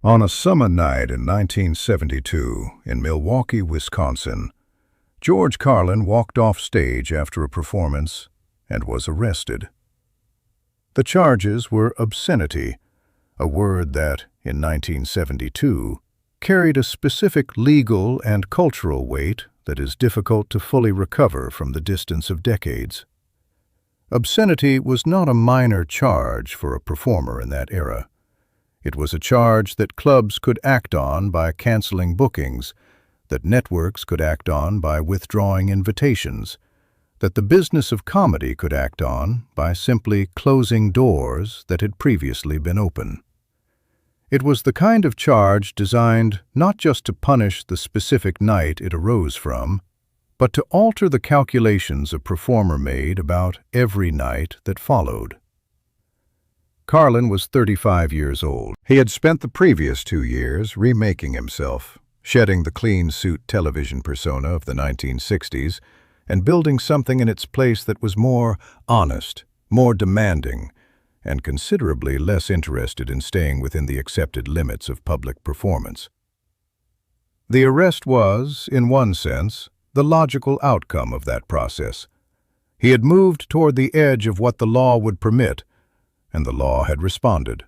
On a summer night in 1972 in Milwaukee, Wisconsin, George Carlin walked off stage after a performance and was arrested. The charges were obscenity, a word that, in 1972, carried a specific legal and cultural weight that is difficult to fully recover from the distance of decades. Obscenity was not a minor charge for a performer in that era. It was a charge that clubs could act on by canceling bookings, that networks could act on by withdrawing invitations, that the business of comedy could act on by simply closing doors that had previously been open. It was the kind of charge designed not just to punish the specific night it arose from, but to alter the calculations a performer made about every night that followed. Carlin was 35 years old. He had spent the previous 2 years remaking himself, shedding the clean-suit television persona of the 1960s and building something in its place that was more honest, more demanding, and considerably less interested in staying within the accepted limits of public performance. The arrest was, in one sense, the logical outcome of that process. He had moved toward the edge of what the law would permit, and the law had responded.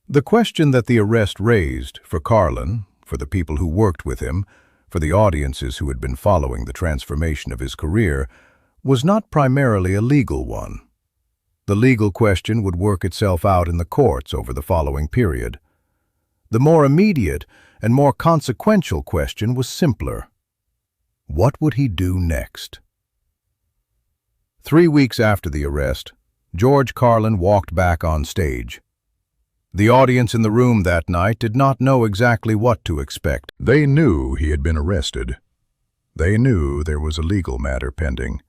The question that the arrest raised for Carlin, for the people who worked with him, for the audiences who had been following the transformation of his career, was not primarily a legal one. The legal question would work itself out in the courts over the following period. The more immediate and more consequential question was simpler. What would he do next? 3 weeks after the arrest, George Carlin walked back on stage. The audience in the room that night did not know exactly what to expect. They knew he had been arrested. They knew there was a legal matter pending.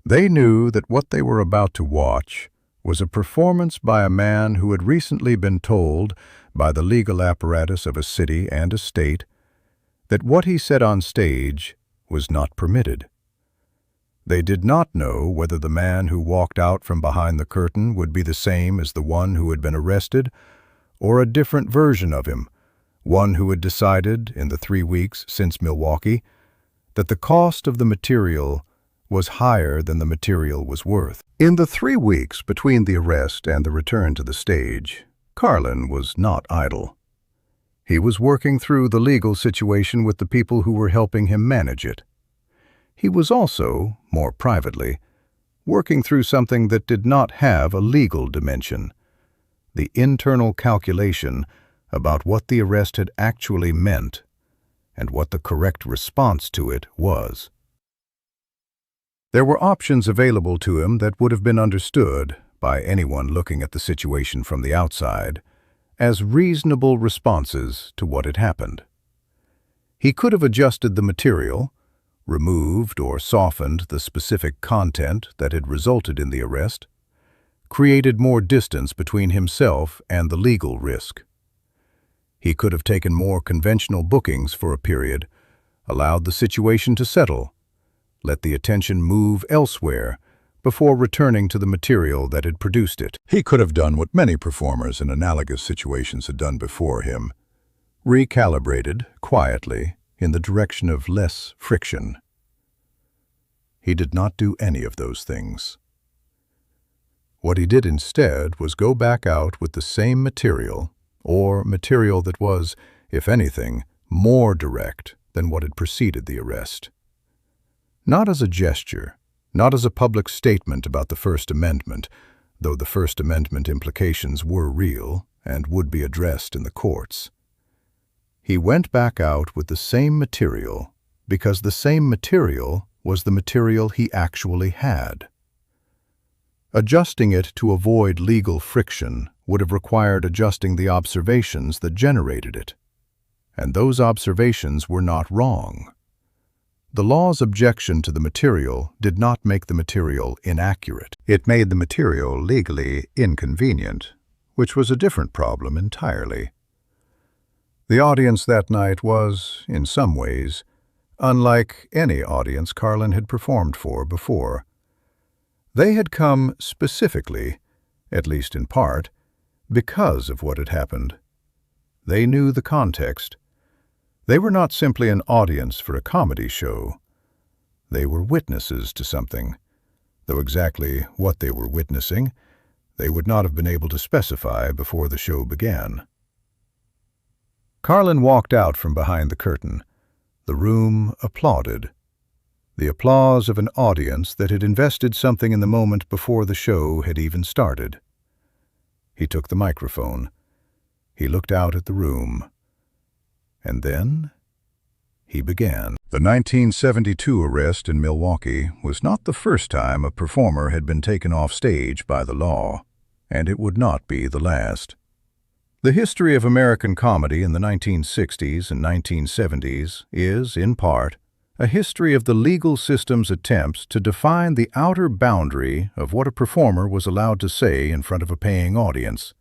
They knew that what they were about to watch was a performance by a man who had recently been told by the legal apparatus of a city and a state that what he said on stage was not permitted. They did not know whether the man who walked out from behind the curtain would be the same as the one who had been arrested, or a different version of him, one who had decided, in the 3 weeks since Milwaukee, that the cost of the material was higher than the material was worth. In the 3 weeks between the arrest and the return to the stage, Carlin was not idle. He was working through the legal situation with the people who were helping him manage it. He was also, more privately, working through something that did not have a legal dimension, the internal calculation about what the arrest had actually meant and what the correct response to it was. There were options available to him that would have been understood by anyone looking at the situation from the outside as reasonable responses to what had happened. He could have adjusted the material, removed or softened the specific content that had resulted in the arrest, created more distance between himself and the legal risk. He could have taken more conventional bookings for a period, allowed the situation to settle, let the attention move elsewhere before returning to the material that had produced it. He could have done what many performers in analogous situations had done before him, recalibrated quietly in the direction of less friction. He did not do any of those things. What he did instead was go back out with the same material, or material that was, if anything, more direct than what had preceded the arrest. Not as a gesture, not as a public statement about the First Amendment, though the First Amendment implications were real and would be addressed in the courts. He went back out with the same material because the same material was the material he actually had. Adjusting it to avoid legal friction would have required adjusting the observations that generated it. And those observations were not wrong. The law's objection to the material did not make the material inaccurate. It made the material legally inconvenient, which was a different problem entirely. The audience that night was, in some ways, unlike any audience Carlin had performed for before. They had come specifically, at least in part, because of what had happened. They knew the context. They were not simply an audience for a comedy show. They were witnesses to something, though exactly what they were witnessing, they would not have been able to specify before the show began. Carlin walked out from behind the curtain. The room applauded. The applause of an audience that had invested something in the moment before the show had even started. He took the microphone. He looked out at the room. And then he began. The 1972 arrest in Milwaukee was not the first time a performer had been taken off stage by the law, and it would not be the last. The history of American comedy in the 1960s and 1970s is, in part, a history of the legal system's attempts to define the outer boundary of what a performer was allowed to say in front of a paying audience,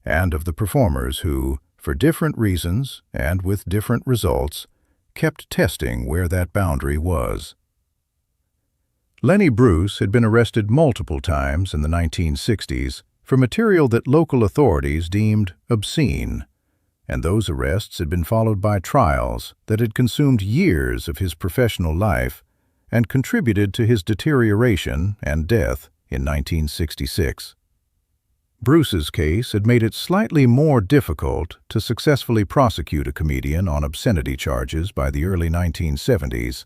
and of the performers who, for different reasons and with different results, kept testing where that boundary was. Lenny Bruce had been arrested multiple times in the 1960s for material that local authorities deemed obscene, and those arrests had been followed by trials that had consumed years of his professional life and contributed to his deterioration and death in 1966. Bruce's case had made it slightly more difficult to successfully prosecute a comedian on obscenity charges by the early 1970s,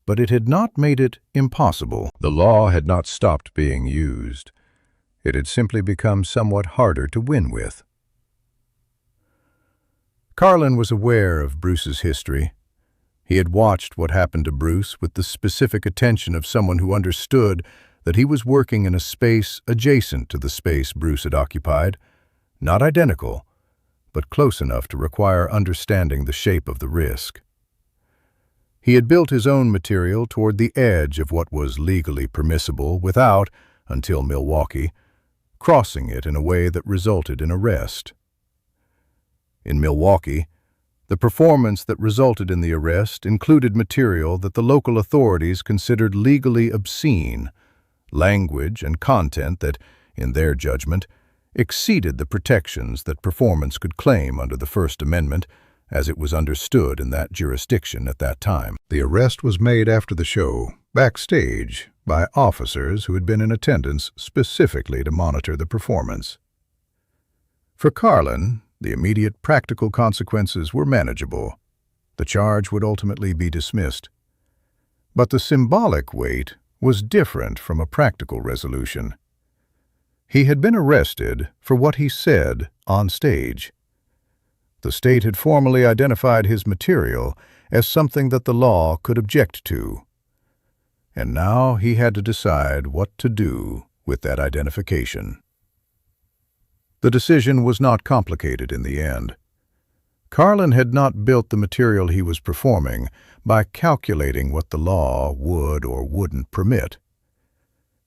but it had not made it impossible. The law had not stopped being used. It had simply become somewhat harder to win with. Carlin was aware of Bruce's history. He had watched what happened to Bruce with the specific attention of someone who understood that he was working in a space adjacent to the space Bruce had occupied, not identical, but close enough to require understanding the shape of the risk. He had built his own material toward the edge of what was legally permissible without, until Milwaukee, crossing it in a way that resulted in arrest. In Milwaukee, the performance that resulted in the arrest included material that the local authorities considered legally obscene, language and content that, in their judgment, exceeded the protections that performance could claim under the First Amendment as it was understood in that jurisdiction at that time. The arrest was made after the show, backstage, by officers who had been in attendance specifically to monitor the performance. For Carlin, the immediate practical consequences were manageable. The charge would ultimately be dismissed. But the symbolic weight was different from a practical resolution. He had been arrested for what he said on stage. The state had formally identified his material as something that the law could object to. And now he had to decide what to do with that identification. The decision was not complicated in the end. Carlin had not built the material he was performing by calculating what the law would or wouldn't permit.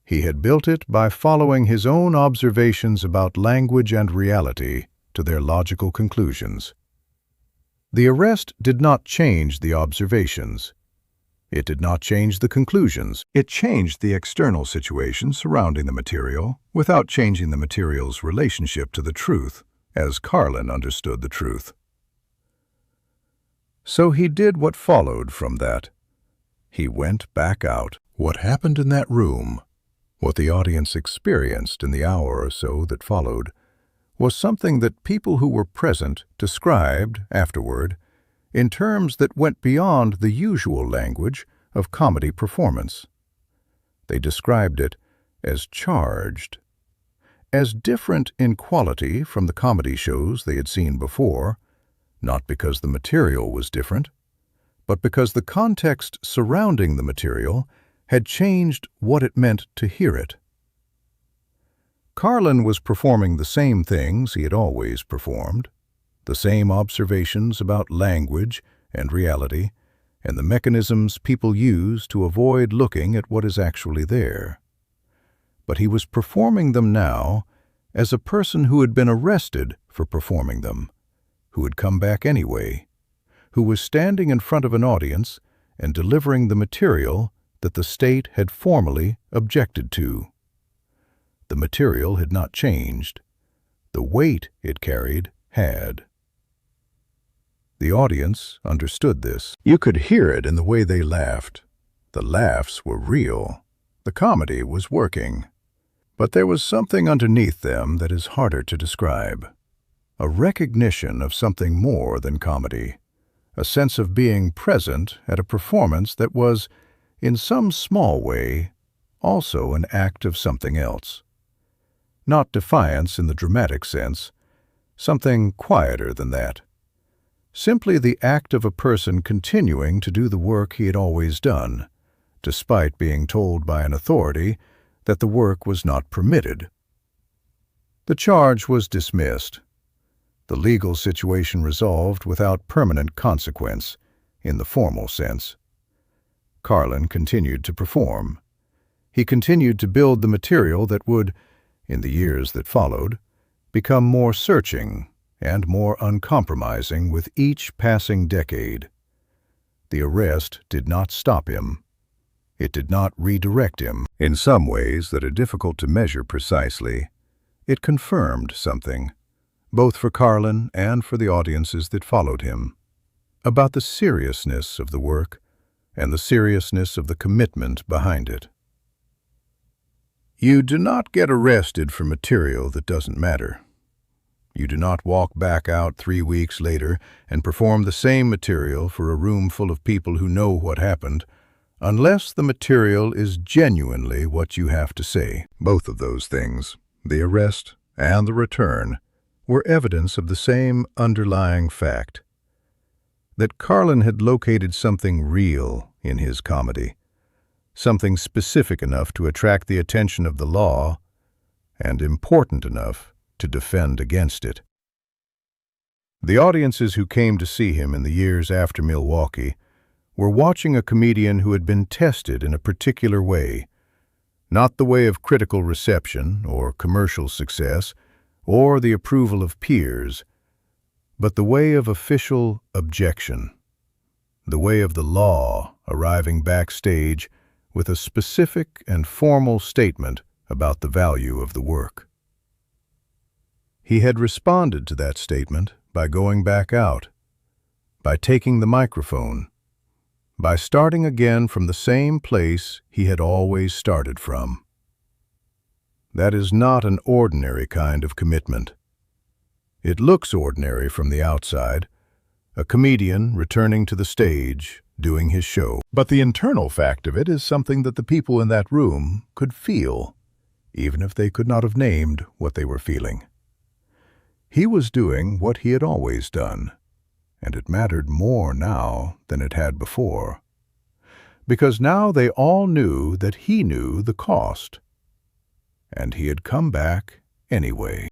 He had built it by following his own observations about language and reality to their logical conclusions. The arrest did not change the observations. It did not change the conclusions. It changed the external situation surrounding the material without changing the material's relationship to the truth, as Carlin understood the truth. So he did what followed from that. He went back out. What happened in that room, what the audience experienced in the hour or so that followed, was something that people who were present described afterward in terms that went beyond the usual language of comedy performance. They described it as charged, as different in quality from the comedy shows they had seen before, not because the material was different, but because the context surrounding the material had changed what it meant to hear it. Carlin was performing the same things he had always performed, the same observations about language and reality, and the mechanisms people use to avoid looking at what is actually there. But he was performing them now as a person who had been arrested for performing them, who had come back anyway, who was standing in front of an audience and delivering the material that the state had formally objected to. The material had not changed. The weight it carried had. The audience understood this. You could hear it in the way they laughed. The laughs were real. The comedy was working. But there was something underneath them that is harder to describe. A recognition of something more than comedy. A sense of being present at a performance that was, in some small way, also an act of something else. Not defiance in the dramatic sense, something quieter than that. Simply the act of a person continuing to do the work he had always done, despite being told by an authority that the work was not permitted. The charge was dismissed. The legal situation resolved without permanent consequence, in the formal sense. Carlin continued to perform. He continued to build the material that would, in the years that followed, become more searching and more uncompromising with each passing decade. The arrest did not stop him. It did not redirect him. In some ways that are difficult to measure precisely, it confirmed something, both for Carlin and for the audiences that followed him, about the seriousness of the work and the seriousness of the commitment behind it. You do not get arrested for material that doesn't matter. You do not walk back out 3 weeks later and perform the same material for a room full of people who know what happened, unless the material is genuinely what you have to say. Both of those things, the arrest and the return, were evidence of the same underlying fact, that Carlin had located something real in his comedy, something specific enough to attract the attention of the law and important enough to defend against it. The audiences who came to see him in the years after Milwaukee were watching a comedian who had been tested in a particular way, not the way of critical reception or commercial success or the approval of peers, but the way of official objection, the way of the law arriving backstage with a specific and formal statement about the value of the work. He had responded to that statement by going back out, by taking the microphone, by starting again from the same place he had always started from. That is not an ordinary kind of commitment. It looks ordinary from the outside, a comedian returning to the stage, doing his show. But the internal fact of it is something that the people in that room could feel, even if they could not have named what they were feeling. He was doing what he had always done, and it mattered more now than it had before, because now they all knew that he knew the cost, and he had come back anyway.